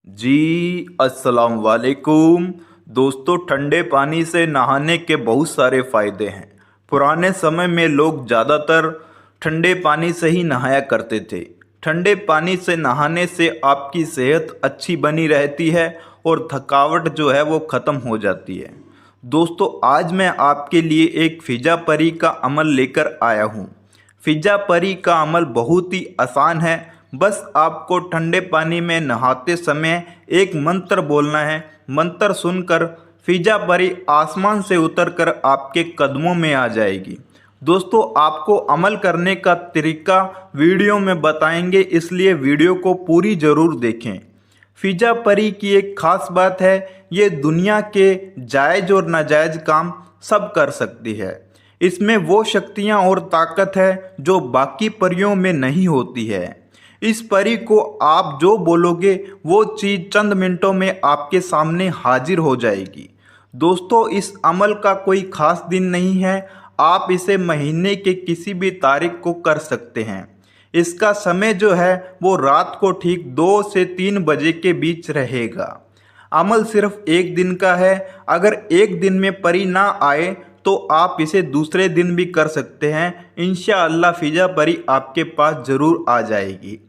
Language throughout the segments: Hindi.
जी अस्सलाम वालेकुम। दोस्तों, ठंडे पानी से नहाने के बहुत सारे फ़ायदे हैं। पुराने समय में लोग ज़्यादातर ठंडे पानी से ही नहाया करते थे। ठंडे पानी से नहाने से आपकी सेहत अच्छी बनी रहती है और थकावट जो है वो ख़त्म हो जाती है। दोस्तों, आज मैं आपके लिए एक फिजा परी का अमल लेकर आया हूँ। फिजा परी का अमल बहुत ही आसान है। बस आपको ठंडे पानी में नहाते समय एक मंत्र बोलना है। मंत्र सुनकर फिजा परी आसमान से उतरकर आपके कदमों में आ जाएगी। दोस्तों, आपको अमल करने का तरीका वीडियो में बताएंगे, इसलिए वीडियो को पूरी ज़रूर देखें। फिजा परी की एक खास बात है, ये दुनिया के जायज़ और नाजायज़ काम सब कर सकती है। इसमें वो शक्तियाँ और ताकत है जो बाकी परियों में नहीं होती है। इस परी को आप जो बोलोगे वो चीज़ चंद मिनटों में आपके सामने हाजिर हो जाएगी। दोस्तों, इस अमल का कोई खास दिन नहीं है। आप इसे महीने के किसी भी तारीख को कर सकते हैं। इसका समय जो है वो रात को ठीक 2 से 3 बजे के बीच रहेगा। अमल सिर्फ एक दिन का है। अगर एक दिन में परी ना आए तो आप इसे दूसरे दिन भी कर सकते हैं। इंशाअल्लाह फिजा परी आपके पास ज़रूर आ जाएगी।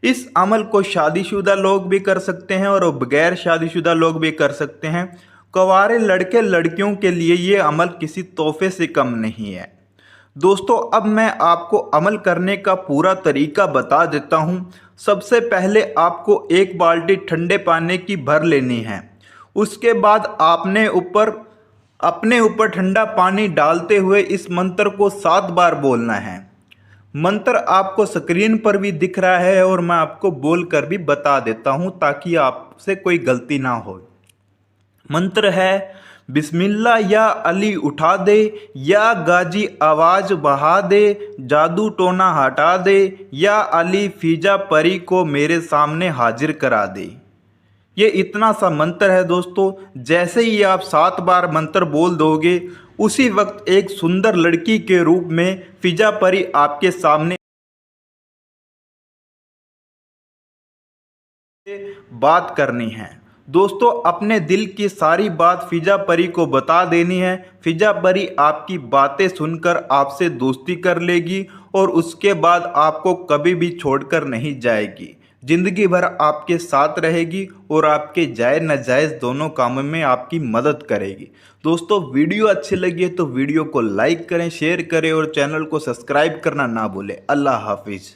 इस अमल को शादीशुदा लोग भी कर सकते हैं और बगैर शादीशुदा लोग भी कर सकते हैं। कुंवारे लड़के लड़कियों के लिए ये अमल किसी तोहफे से कम नहीं है। दोस्तों, अब मैं आपको अमल करने का पूरा तरीका बता देता हूँ। सबसे पहले आपको एक बाल्टी ठंडे पानी की भर लेनी है। उसके बाद आपने अपने ऊपर ठंडा पानी डालते हुए इस मंत्र को 7 बार बोलना है। मंत्र आपको स्क्रीन पर भी दिख रहा है और मैं आपको बोलकर भी बता देता हूँ ताकि आपसे कोई गलती ना हो। मंत्र है, बिस्मिल्लाह या अली उठा दे, या गाजी आवाज़ बढ़ा दे, जादू टोना हटा दे, या अली फिजा परी को मेरे सामने हाजिर करा दे। ये इतना सा मंत्र है दोस्तों। जैसे ही आप 7 बार मंत्र बोल दोगे, उसी वक्त एक सुंदर लड़की के रूप में फिजा परी आपके सामने बात करनी है। दोस्तों, अपने दिल की सारी बात फिजा परी को बता देनी है। फिजा परी आपकी बातें सुनकर आपसे दोस्ती कर लेगी और उसके बाद आपको कभी भी छोड़कर नहीं जाएगी। जिंदगी भर आपके साथ रहेगी और आपके जायज़ नाजायज़ दोनों कामों में आपकी मदद करेगी। दोस्तों, वीडियो अच्छी लगी है तो वीडियो को लाइक करें, शेयर करें और चैनल को सब्सक्राइब करना ना भूलें। अल्लाह हाफिज़।